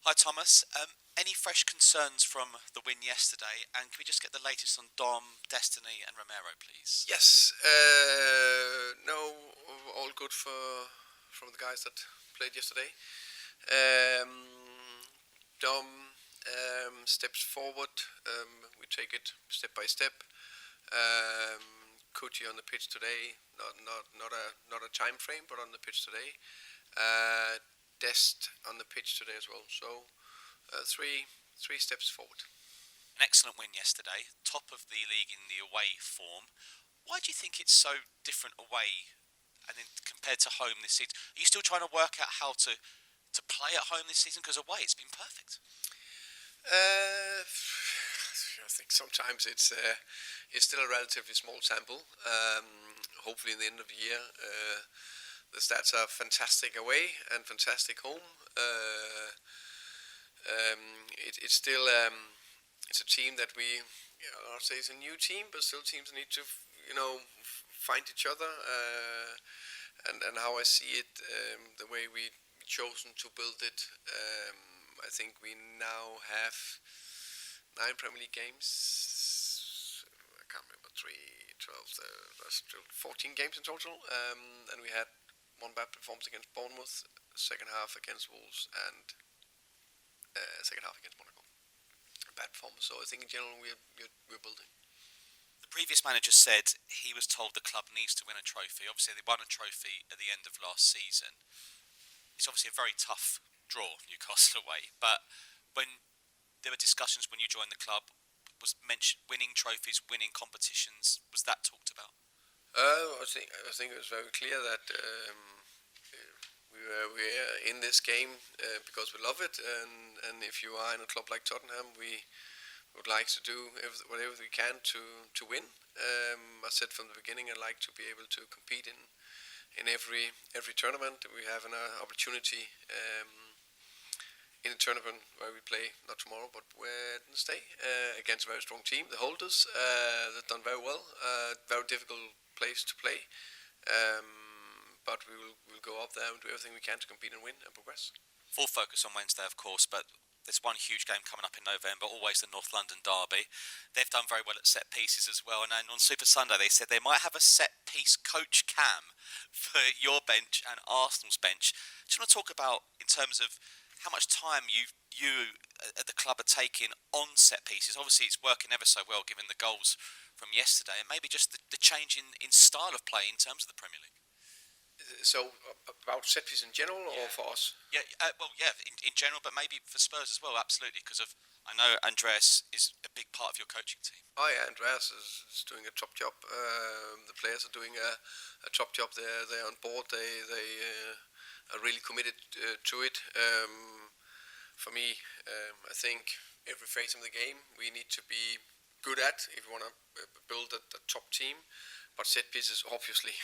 Hi Thomas. Any fresh concerns from the win yesterday? And can we just get the latest on Dom, Destiny, and Romero, please? Yes, no, all good from the guys that played yesterday. Dom steps forward. We take it step by step. Kudus on the pitch today. Not a time frame, but on the pitch today. Dest on the pitch today as well. So three steps forward. An excellent win yesterday, top of the league in the away form. Why do you think it's so different away and then compared to home this season? Are you still trying to work out how to play at home this season? Because away it's been perfect. I think sometimes it's still a relatively small sample. Hopefully in the end of the year, the stats are fantastic away and fantastic home. It's still it's a team that we, I'll say it's a new team, but still teams need to find each other. And how I see it, the way we chosen to build it, I think we now have 9 Premier League games. I can't remember, 3, 12, that's 14 games in total. And we had one bad performance against Bournemouth, second half against Wolves, and second half against Monaco. Bad performance. So I think in general we're building. The previous manager said he was told the club needs to win a trophy. Obviously, they won a trophy at the end of last season. It's obviously a very tough draw, Newcastle away. But when there were discussions when you joined the club, was mentioned winning trophies, winning competitions. Was that talked about? I think it was very clear that we're in this game because we love it, and if you are in a club like Tottenham, we would like to do whatever we can to win. I said from the beginning I'd like to be able to compete in every tournament. We have an opportunity in a tournament where we play not tomorrow but Wednesday against a very strong team, the holders. They've done very well. Very difficult place to play. But we'll go up there and do everything we can to compete and win and progress. Full focus on Wednesday, of course, but there's one huge game coming up in November, always the North London derby. They've done very well at set pieces as well, and then on Super Sunday they said they might have a set piece coach cam for your bench and Arsenal's bench. Do you want to talk about, in terms of how much time you at the club are taking on set pieces? Obviously it's working ever so well given the goals from yesterday, and maybe just the change in style of play in terms of the Premier League. So about set piece in general, or for us? Yeah, in general, but maybe for Spurs as well, absolutely, because I know Andreas is a big part of your coaching team. Oh yeah, Andreas is doing a top job. The players are doing a top job. They're on board. They are really committed to it. For me, I think every phase of the game we need to be good at if we want to build a top team. But set pieces, obviously,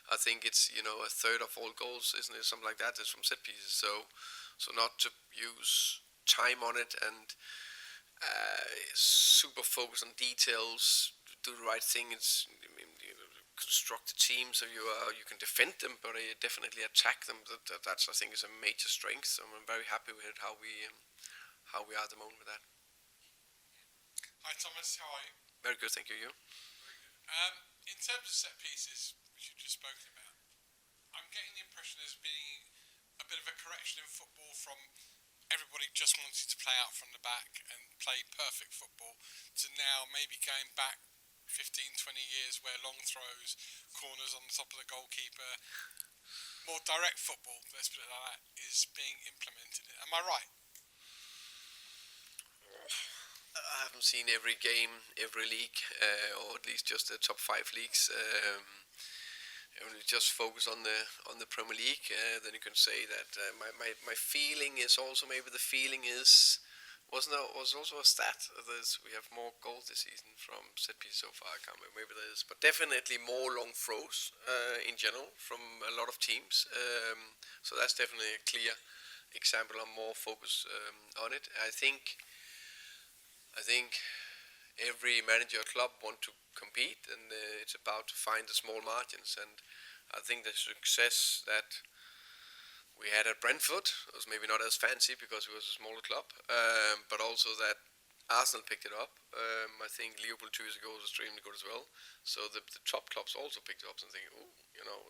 I think it's a third of all goals, isn't it? Something like that is from set pieces. So not to use time on it and super focus on details, do the right thing. It's construct a team so you can defend them, but definitely attack them. That's I think is a major strength. So I'm very happy with how we are at the moment with that. Hi Thomas, how are you? Very good, thank you. You? In terms of set pieces, which you've just spoken about, I'm getting the impression there's been a bit of a correction in football from everybody just wanting to play out from the back and play perfect football to now maybe going back 15, 20 years where long throws, corners on the top of the goalkeeper, more direct football, let's put it like that, is being implemented. Am I right? I haven't seen every game, every league, or at least just the top 5 leagues. Only just focus on the Premier League. Then you can say that my feeling is also maybe the feeling was also a stat. We have more goals this season from set pieces so far. I can't remember, maybe there is, but definitely more long throws in general from a lot of teams. So that's definitely a clear example of more focus on it. I think every manager club want to compete, and it's about to find the small margins. And I think the success that we had at Brentford. It was maybe not as fancy because it was a smaller club, but also that Arsenal picked it up. I think Liverpool 2 years ago was extremely good as well. So the top clubs also picked it up and think, oh,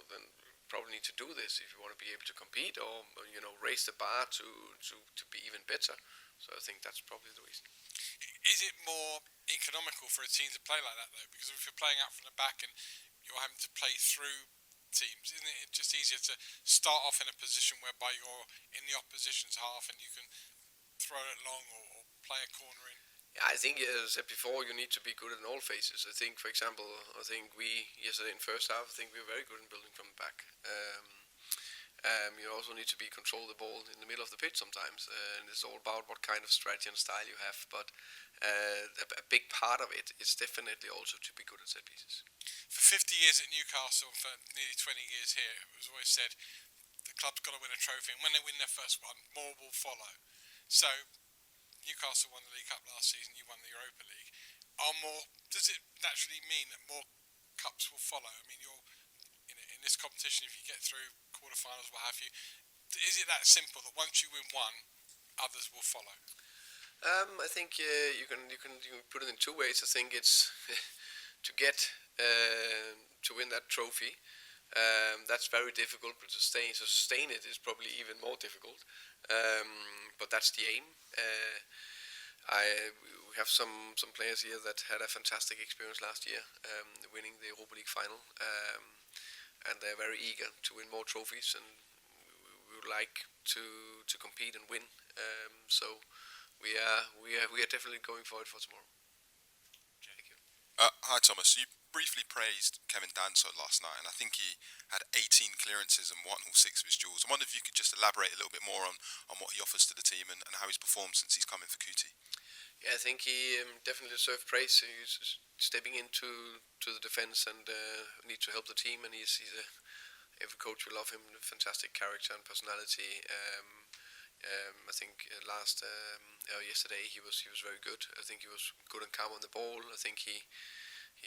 then probably need to do this if you want to be able to compete or raise the bar to be even better. So I think that's probably the reason. Is it more economical for a team to play like that though? Because if you're playing out from the back and you're having to play through teams, isn't it just easier to start off in a position whereby you're in the opposition's half and you can throw it long or play a corner in? Yeah, I think, as I said before, you need to be good in all phases. I think, for example, we yesterday in first half, I think we were very good in building from the back. You also need to control the ball in the middle of the pitch sometimes, and it's all about what kind of strategy and style you have. But a big part of it is definitely also to be good at set pieces. For 50 years at Newcastle, for nearly 20 years here, it was always said the club's got to win a trophy, and when they win their first one, more will follow. So Newcastle won the League Cup last season, you won the Europa League. Does it naturally mean that more cups will follow? I mean, you're in this competition, if you get through quarterfinals, what have you, is it that simple that once you win one, others will follow? I think you can put it in two ways. I think it's to get to win that trophy. That's very difficult, but to sustain it is probably even more difficult. But that's the aim. We have some players here that had a fantastic experience last year, winning the Europa League final, and they're very eager to win more trophies, and we would like to compete and win. So we are definitely going for it for tomorrow. Thank you. Hi Thomas, you briefly praised Kevin Danso last night, and I think he had 18 clearances and won all 6 of his duels. I wonder if you could just elaborate a little bit more on what he offers to the team and how he's performed since he's come in for Kuti. Yeah, I think he definitely deserves praise. He's stepping into the defense and need to help the team, and every coach will love him. Fantastic character and personality. I think yesterday he was very good. I think he was good and calm on the ball. I think he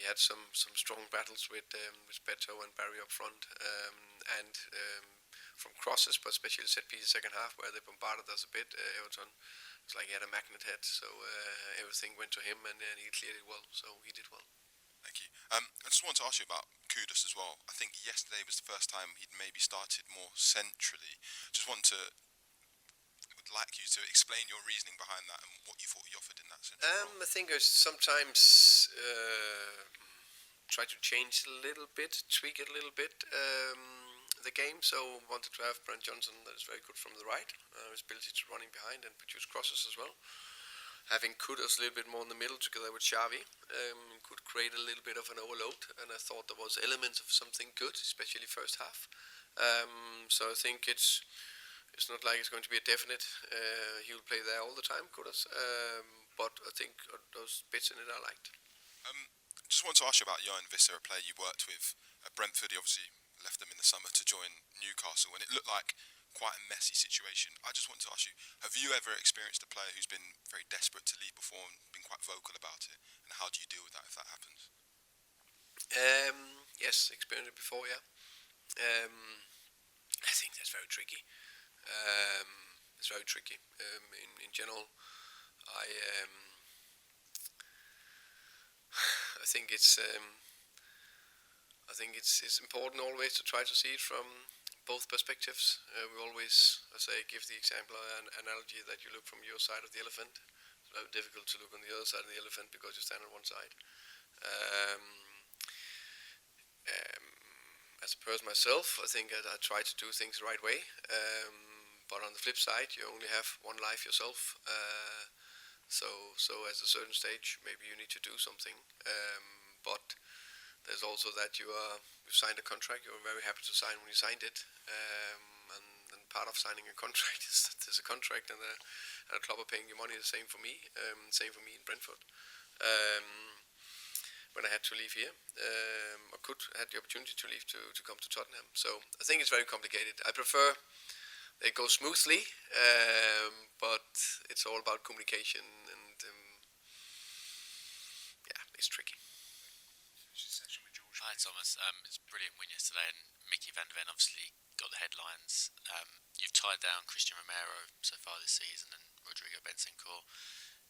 had some strong battles with Beto and Barry up front, and from crosses, but especially set pieces second half where they bombarded us a bit. Everton, it's like he had a magnet head, so everything went to him, and he cleared it well. So he did well. Thank you. I just want to ask you about Kudus as well. I think yesterday was the first time he'd maybe started more centrally. Would like you to explain your reasoning behind that and what you thought he offered in that sense. I think I sometimes try to change a little bit, tweak it a little bit, the game. So wanted to have Brent Johnson that is very good from the right, his ability to running behind and produce crosses as well. Having Kudus a little bit more in the middle together with Xavi could create a little bit of an overload, and I thought there was elements of something good, especially first half. So I think it's not like it's going to be a definite. He will play there all the time, Kudus. But I think those bits in it I liked. Just want to ask you about Yoane Wissa, a player you worked with at Brentford. He obviously left them in the summer to join Newcastle, and it looked like quite a messy situation. I just want to ask you, have you ever experienced a player who's been very desperate to leave before and been quite vocal about it? And how do you deal with that if that happens? Yes, experienced it before, yeah. I think that's very tricky. It's very tricky. In general, I think it's important always to try to see it from both perspectives. We always, give the example analogy that you look from your side of the elephant. It's very difficult to look on the other side of the elephant because you stand on one side. As a person myself, I think I try to do things the right way. But on the flip side, you only have one life yourself. So at a certain stage, maybe you need to do something. But there's also that you've signed a contract. You're very happy to sign when you signed it. And part of signing a contract is that there's a contract and a club are paying you money. The same for me. Same for me in Brentford. When I had to leave here, I had the opportunity to leave to come to Tottenham. So I think it's very complicated. I prefer it goes smoothly, but it's all about communication, and it's tricky. Hi Thomas, it's a brilliant win yesterday, and Micky van de Ven obviously got the headlines. You've tied down Christian Romero so far this season and Rodrigo Bentancur.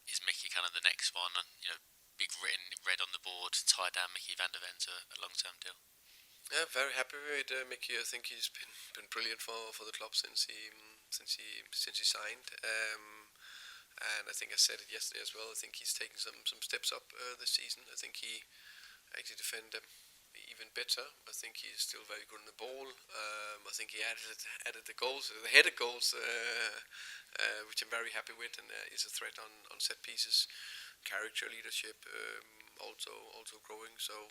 Is Micky kind of the next one? Big written red on the board, tie down Micky van der Ven to a long-term deal. Yeah, very happy with Micky. I think he's been brilliant for the club since he signed. And I think I said it yesterday as well. I think he's taken some steps up this season. I think he actually defended even better. I think he's still very good on the ball. I think he added the goals, the headed goals, which I'm very happy with, and is a threat on set pieces. Character, leadership, also growing. So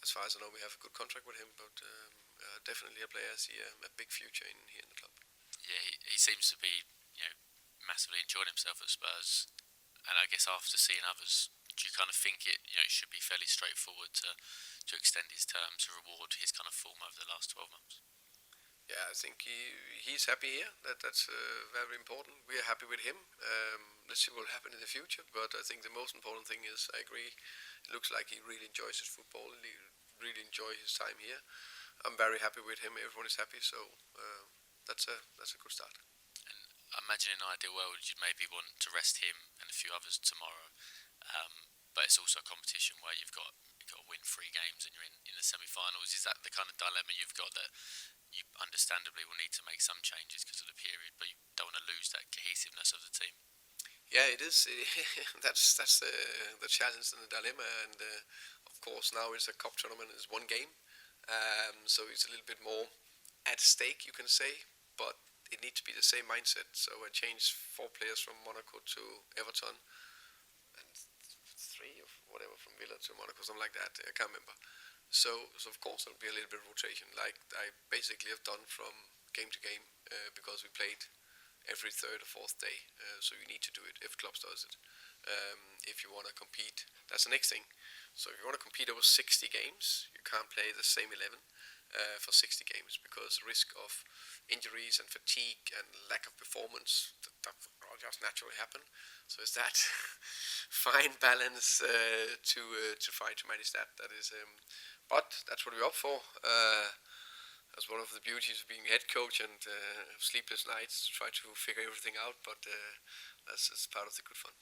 as far as I know, we have a good contract with him, but definitely a player I see a big future here in the club. Yeah, he seems to be massively enjoying himself at Spurs, and I guess after seeing others, do you kind of think it should be fairly straightforward to extend his term to reward his kind of form over the last 12 months? Yeah, I think he's happy here. That's very important. We are happy with him. Let's see what will happen in the future. But I think the most important thing is, I agree, it looks like he really enjoys his football. He really enjoys his time here. I'm very happy with him. Everyone is happy. So that's a good start. I imagine in an ideal world you'd maybe want to rest him and a few others tomorrow, but it's also a competition where you've got to win 3 games and you're in the semi-finals. Is that the kind of dilemma you've got, that you understandably will need to make some changes because of the period, but you don't want to lose that cohesiveness of the team? Yeah, it is. That's the challenge and the dilemma. And of course now it's a cup tournament. It's 1 game, so it's a little bit more at stake, you can say, but it needs to be the same mindset. So I changed 4 players from Monaco to Everton, and 3 or whatever from Villa to Monaco, something like that. I can't remember. So of course there'll be a little bit of rotation, like I basically have done from game to game, because we played every 3rd or 4th day. So you need to do it if clubs does it. If you want to compete, that's the next thing. So if you want to compete over 60 games, you can't play the same 11 for 60 games, because the risk of injuries and fatigue and lack of performance that will just naturally happen. So it's that fine balance to try to manage that. That is, but that's what we're up for. That's one of the beauties of being head coach, and sleepless nights to try to figure everything out. But that's part of the good fun.